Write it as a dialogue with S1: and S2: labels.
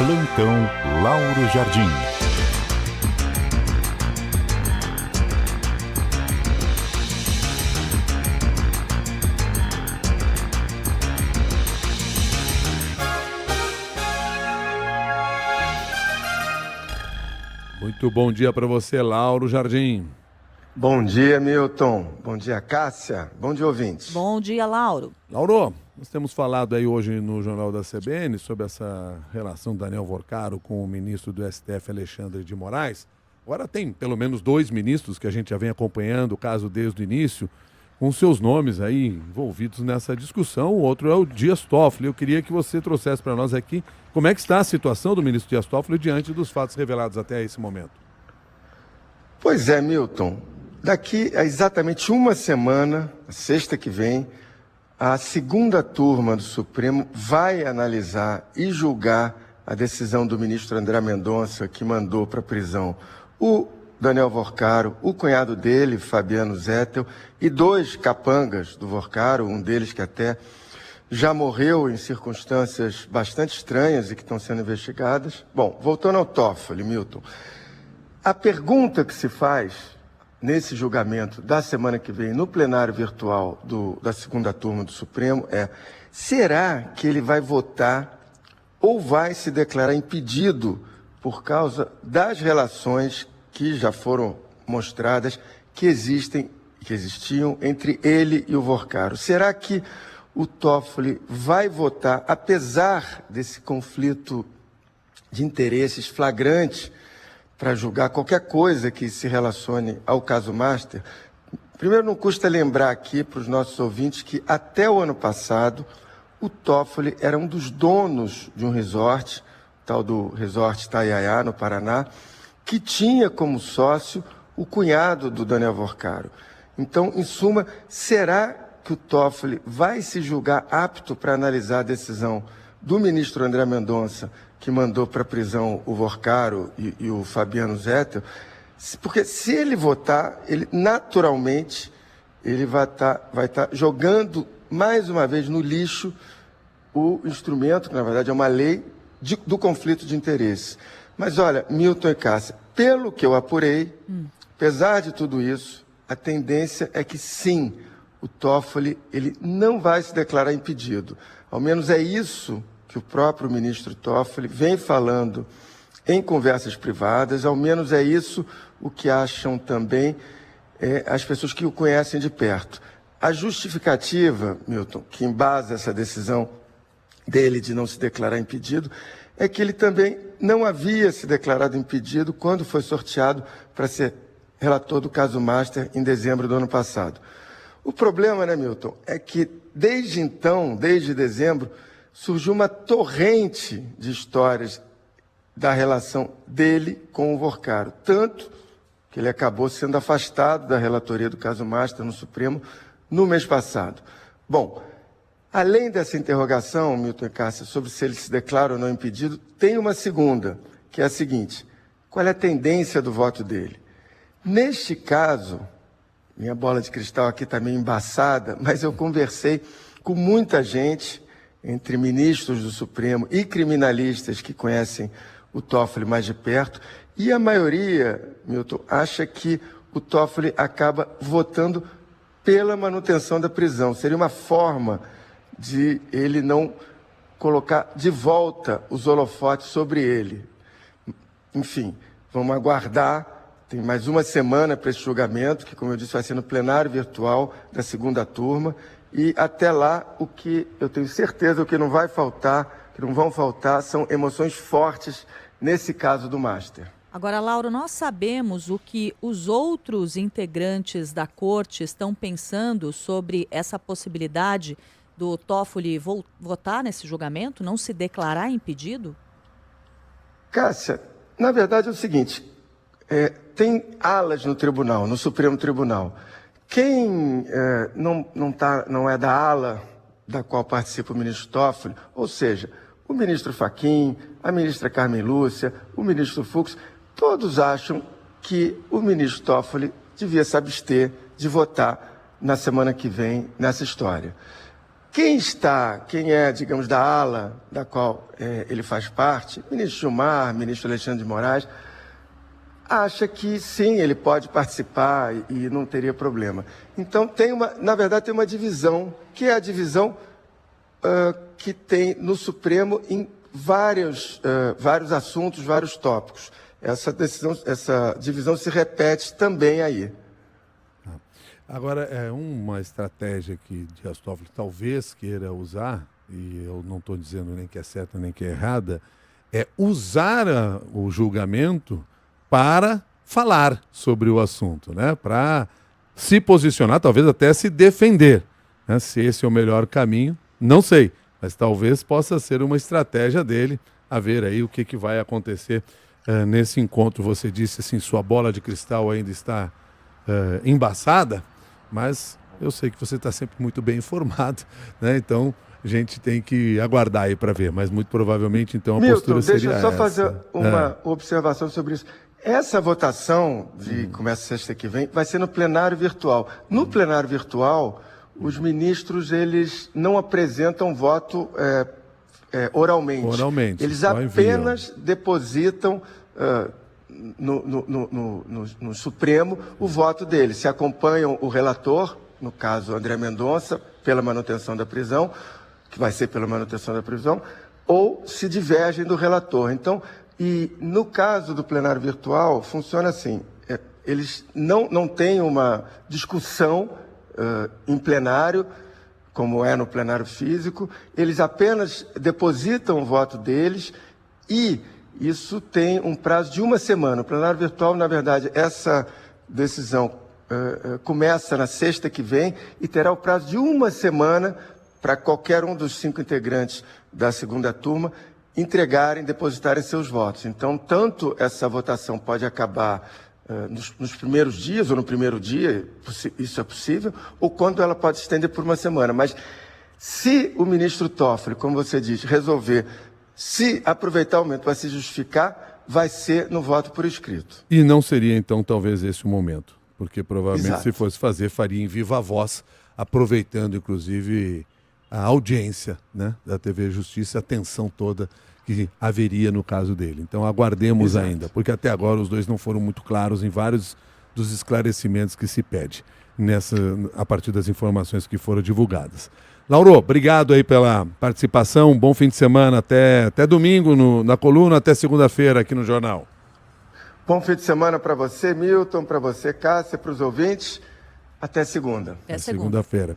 S1: Plantão Lauro Jardim.
S2: Muito bom dia para você, Lauro Jardim.
S3: Bom dia, Milton. Bom dia, Cássia. Bom dia, ouvintes.
S4: Bom dia, Lauro.
S2: Lauro, nós temos falado aí hoje no Jornal da CBN sobre essa relação do Daniel Worcaro com o ministro do STF, Alexandre de Moraes. Agora tem pelo menos 2 ministros que a gente já vem acompanhando o caso desde o início, com seus nomes aí envolvidos nessa discussão. O outro é o Dias Toffoli. Eu queria que você trouxesse para nós aqui como é que está a situação do ministro Dias Toffoli diante dos fatos revelados até esse momento.
S3: Pois é, Milton. Daqui a exatamente uma semana, sexta que vem, a segunda turma do Supremo vai analisar e julgar a decisão do ministro André Mendonça, que mandou para a prisão o Daniel Worcaro, o cunhado dele, Fabiano Zettel, e 2 capangas do Worcaro, um deles que até já morreu em circunstâncias bastante estranhas e que estão sendo investigadas. Bom, voltando ao Toffoli, Milton, a pergunta que se faz nesse julgamento da semana que vem, no plenário virtual da segunda turma do Supremo, será que ele vai votar ou vai se declarar impedido por causa das relações que já foram mostradas, que existiam entre ele e o Worcaro? Será que o Toffoli vai votar, apesar desse conflito de interesses flagrante, para julgar qualquer coisa que se relacione ao caso Master? Primeiro, não custa lembrar aqui para os nossos ouvintes que até o ano passado o Toffoli era um dos donos de um resort, tal do Resort Itaiaia, no Paraná, que tinha como sócio o cunhado do Daniel Worcaro. Então, em suma, será que o Toffoli vai se julgar apto para analisar a decisão do ministro André Mendonça, que mandou para a prisão o Worcaro e o Fabiano Zettel? Porque se ele votar, ele naturalmente vai estar jogando mais uma vez no lixo o instrumento, que na verdade é uma lei do conflito de interesse. Mas olha, Milton e Cássia, pelo que eu apurei, apesar de tudo isso, a tendência é que sim, o Toffoli ele não vai se declarar impedido. Ao menos é isso que o próprio ministro Toffoli vem falando em conversas privadas, ao menos é isso o que acham também as pessoas que o conhecem de perto. A justificativa, Milton, que embasa essa decisão dele de não se declarar impedido, é que ele também não havia se declarado impedido quando foi sorteado para ser relator do caso Master em dezembro do ano passado. O problema, né, Milton, é que desde então, desde dezembro, surgiu uma torrente de histórias da relação dele com o Worcaro, tanto que ele acabou sendo afastado da relatoria do caso Master no Supremo no mês passado. Bom, além dessa interrogação, Milton e Cássia, sobre se ele se declara ou não impedido, tem uma segunda, que é a seguinte: qual é a tendência do voto dele? Neste caso, minha bola de cristal aqui está meio embaçada, mas eu conversei com muita gente, entre ministros do Supremo e criminalistas que conhecem o Toffoli mais de perto, e a maioria, Milton, acha que o Toffoli acaba votando pela manutenção da prisão. Seria uma forma de ele não colocar de volta os holofotes sobre ele. Enfim, vamos aguardar. Tem mais uma semana para esse julgamento, que, como eu disse, vai ser no plenário virtual da segunda turma. E até lá, o que eu tenho certeza, o que não vai faltar, que não vão faltar, são emoções fortes nesse caso do Master.
S4: Agora, Lauro, nós sabemos o que os outros integrantes da corte estão pensando sobre essa possibilidade do Toffoli votar nesse julgamento, não se declarar impedido?
S3: Cássia, na verdade é o seguinte, tem alas no tribunal, no Supremo Tribunal. Quem não é da ala da qual participa o ministro Toffoli, ou seja, o ministro Fachin, a ministra Carmen Lúcia, o ministro Fux, todos acham que o ministro Toffoli devia se abster de votar na semana que vem nessa história. Quem é, digamos, da ala da qual ele faz parte, ministro Gilmar, ministro Alexandre de Moraes, acha que sim, ele pode participar e não teria problema. Então, na verdade, tem uma divisão, que é a divisão que tem no Supremo em vários assuntos, vários tópicos. Essa divisão se repete também aí.
S2: Agora, uma estratégia que Dias Toffoli talvez queira usar, e eu não estou dizendo nem que é certa nem que é errada, é usar o julgamento para falar sobre o assunto, né? Para se posicionar, talvez até se defender. Né? Se esse é o melhor caminho, não sei, mas talvez possa ser uma estratégia dele, a ver aí o que vai acontecer nesse encontro. Você disse assim, sua bola de cristal ainda está embaçada, mas eu sei que você está sempre muito bem informado, né? Então a gente tem que aguardar aí para ver, mas muito provavelmente então a postura seria essa.
S3: Deixa eu só fazer uma observação sobre isso. Essa votação, que começa sexta que vem, vai ser no plenário virtual. No plenário virtual, os ministros eles não apresentam voto oralmente. Eles apenas depositam no Supremo o voto deles. Se acompanham o relator, no caso André Mendonça, pela manutenção da prisão, que vai ser pela manutenção da prisão, ou se divergem do relator. Então, e no caso do plenário virtual, funciona assim, eles não têm uma discussão em plenário, como é no plenário físico, eles apenas depositam o voto deles e isso tem um prazo de uma semana. O plenário virtual, na verdade, essa decisão começa na sexta que vem e terá o prazo de uma semana para qualquer um dos 5 integrantes da segunda turma depositarem seus votos. Então, tanto essa votação pode acabar nos primeiros dias, ou no primeiro dia, isso é possível, ou quando ela pode se estender por uma semana. Mas se o ministro Toffoli, como você diz, resolver se aproveitar o momento para se justificar, vai ser no voto por escrito.
S2: E não seria, então, talvez esse o momento, porque provavelmente
S3: Exato.
S2: Se fosse fazer, faria em viva voz, aproveitando, inclusive, a audiência, né, da TV Justiça, a tensão toda que haveria no caso dele. Então aguardemos
S3: Exato.
S2: ainda, porque até agora os dois não foram muito claros em vários dos esclarecimentos que se pede a partir das informações que foram divulgadas. Lauro, obrigado aí pela participação, bom fim de semana, até domingo na coluna, até segunda-feira aqui no Jornal.
S3: Bom fim de semana para você, Milton, para você, Cássia, para os ouvintes. Até segunda.
S4: Até
S2: Segunda-feira.